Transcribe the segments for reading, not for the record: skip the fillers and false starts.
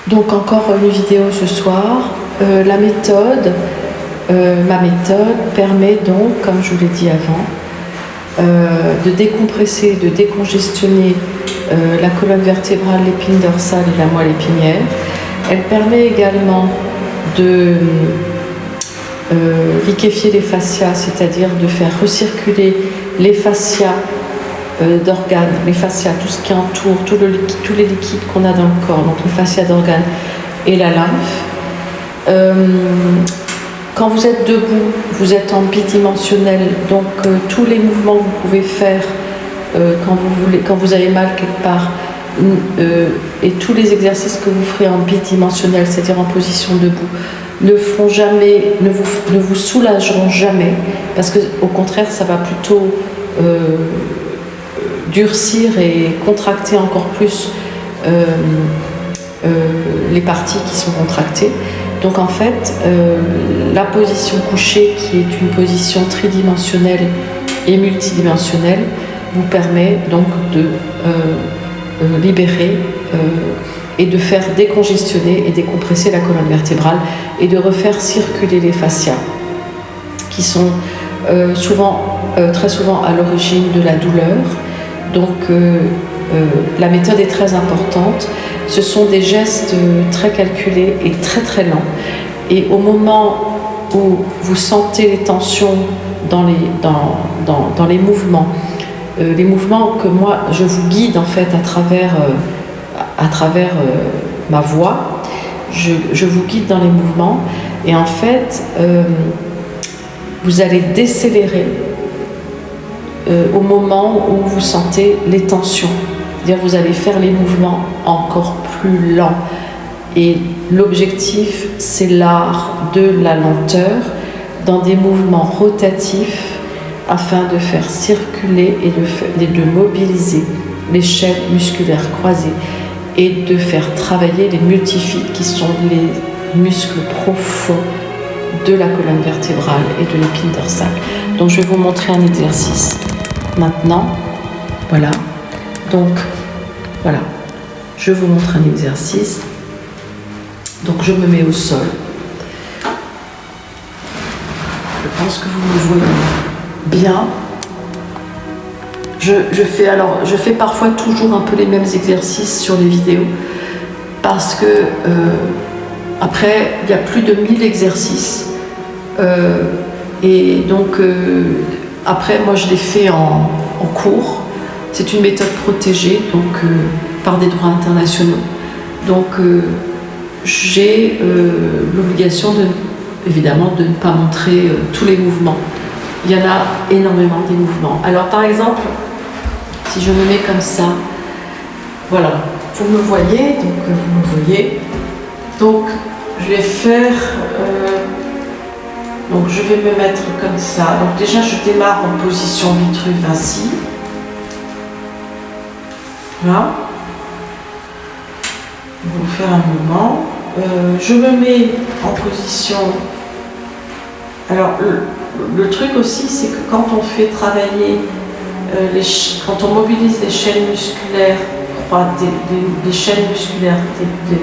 Donc encore une vidéo ce soir. Ma méthode permet donc, comme je vous l'ai dit avant, de décompresser, de décongestionner la colonne vertébrale, l'épine dorsale et la moelle épinière. Elle permet également de liquéfier les fascias, c'est-à-dire de faire recirculer les fascias d'organes, les fascias, tout ce qui entoure, tous les liquides qu'on a dans le corps, donc les fascias d'organes et la lymphe. Quand vous êtes debout, vous êtes en bidimensionnel, donc tous les mouvements que vous pouvez faire quand vous avez mal quelque part, et tous les exercices que vous ferez en bidimensionnel, c'est-à-dire en position debout, ne vous soulageront jamais, parce que au contraire, ça va plutôt durcir et contracter encore plus les parties qui sont contractées. Donc en fait, la position couchée, qui est une position tridimensionnelle et multidimensionnelle, vous permet donc de libérer et de faire décongestionner et décompresser la colonne vertébrale et de refaire circuler les fascias qui sont très souvent à l'origine de la douleur. Donc la méthode est très importante. Ce sont des gestes très calculés et très très lents. Et au moment où vous sentez les tensions dans les mouvements, les mouvements que moi je vous guide en fait à travers ma voix, je vous guide dans les mouvements, et en fait vous allez décélérer au moment où vous sentez les tensions. C'est-à-dire vous allez faire les mouvements encore plus lents. Et l'objectif, c'est l'art de la lenteur dans des mouvements rotatifs afin de faire circuler et de mobiliser les chaînes musculaires croisées et de faire travailler les multifilles qui sont les muscles profonds de la colonne vertébrale et de l'épine dorsale. Donc je vais vous montrer un exercice maintenant. Voilà. Donc voilà, je vous montre un exercice. Donc je me mets au sol. Je pense que vous me voyez bien. Je fais parfois toujours un peu les mêmes exercices sur les vidéos, parce que après il y a plus de 1000 exercices, et donc après moi je les fais en cours. C'est une méthode protégée donc par des droits internationaux. Donc j'ai l'obligation évidemment de ne pas montrer tous les mouvements. Il y en a énormément des mouvements. Alors par exemple, si je me mets comme ça, voilà, vous me voyez, donc je vais faire, donc je vais me mettre comme ça. Donc déjà je démarre en position Vitruve ainsi. Voilà. On va faire un mouvement. Je me mets en position. Alors le truc aussi, c'est que quand on fait travailler, quand on mobilise les chaînes musculaires, les chaînes musculaires,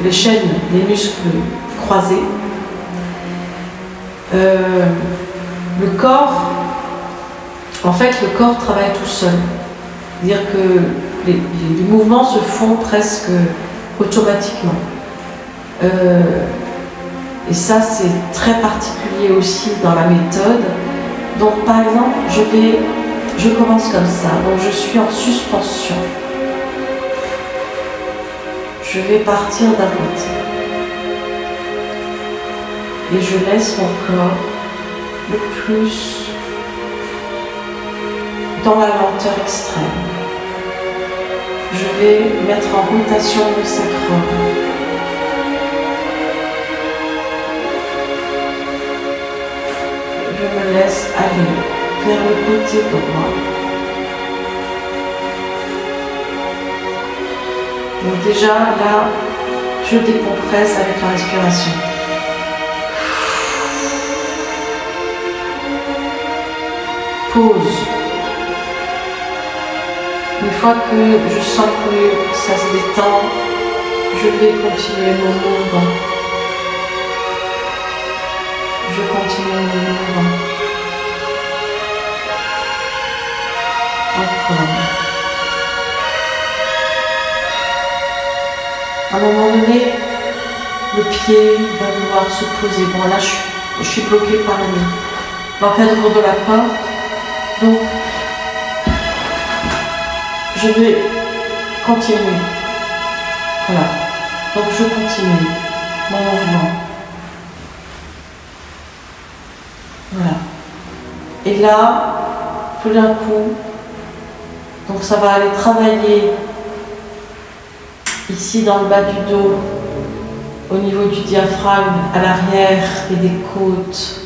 les chaînes des muscles croisés, le corps, en fait, le corps travaille tout seul. C'est-à-dire que les mouvements se font presque automatiquement. Et ça, c'est très particulier aussi dans la méthode. Donc, par exemple, je commence comme ça. Donc, je suis en suspension. Je vais partir d'un côté. Et je laisse mon corps le plus dans la lenteur extrême. Je vais mettre en rotation le sacrum. Je me laisse aller vers le côté droit. Donc déjà là, je décompresse avec la respiration. Pause. Une fois que je sens que ça se détend, Je vais continuer mon mouvement. Je continue mon mouvement. Encore. À un moment donné, le pied va vouloir se poser. Bon, là, je suis bloquée par l'encadrement de la porte. Donc, je vais continuer. Voilà. Donc, je continue mon mouvement. Voilà. Et là, tout d'un coup, donc ça va aller travailler ici dans le bas du dos, au niveau du diaphragme, à l'arrière et des côtes.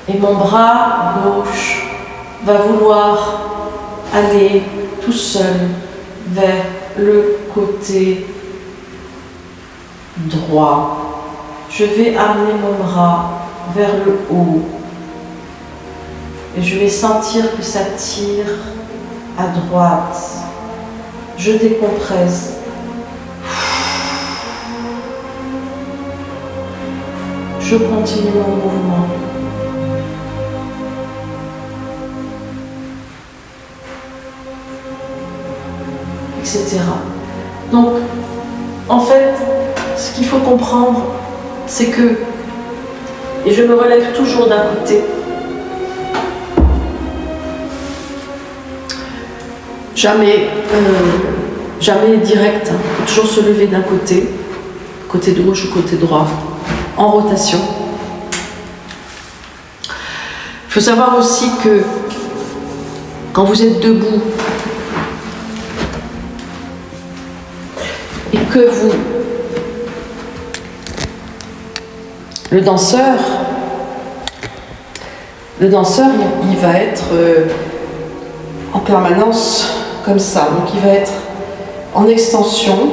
Et mon bras gauche va vouloir aller tout seul vers le côté droit. Je vais amener mon bras vers le haut. Et je vais sentir que ça tire à droite. Je décompresse. Je continue mon mouvement. Etc. Donc, en fait, ce qu'il faut comprendre, c'est que, et je me relève toujours d'un côté, jamais direct, il faut toujours se lever d'un côté gauche ou côté droit, en rotation. Il faut savoir aussi que quand vous êtes debout et que le danseur, il va être en permanence comme ça, donc il va être en extension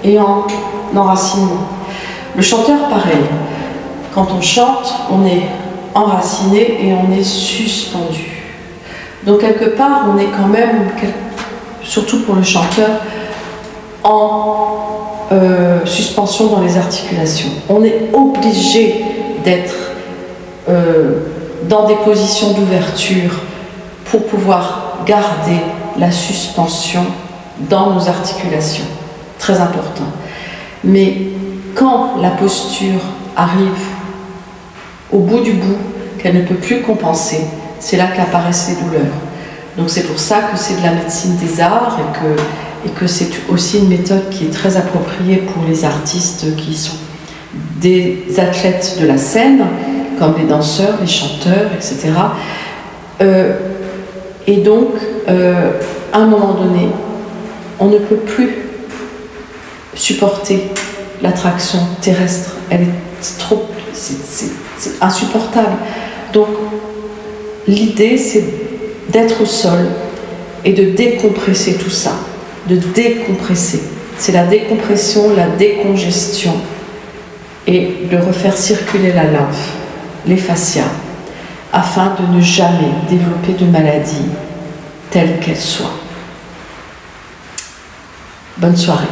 et en enracinement. Le chanteur, pareil. Quand on chante, on est enraciné et on est suspendu. Donc quelque part, on est quand même, surtout pour le chanteur, en suspension dans les articulations. On est obligé d'être dans des positions d'ouverture pour pouvoir garder la suspension dans nos articulations. Très important. Mais quand la posture arrive au bout du bout, qu'elle ne peut plus compenser, c'est là qu'apparaissent les douleurs. Donc c'est pour ça que c'est de la médecine des arts et que c'est aussi une méthode qui est très appropriée pour les artistes qui sont des athlètes de la scène, comme les danseurs, les chanteurs, etc. Et donc, à un moment donné, on ne peut plus supporter l'attraction terrestre. Elle est trop... c'est insupportable. Donc, l'idée, c'est d'être au sol et de décompresser tout ça. De décompresser. C'est la décompression, la décongestion. Et de refaire circuler la lymphe, les fascias, afin de ne jamais développer de maladie, telle qu'elle soit. Bonne soirée.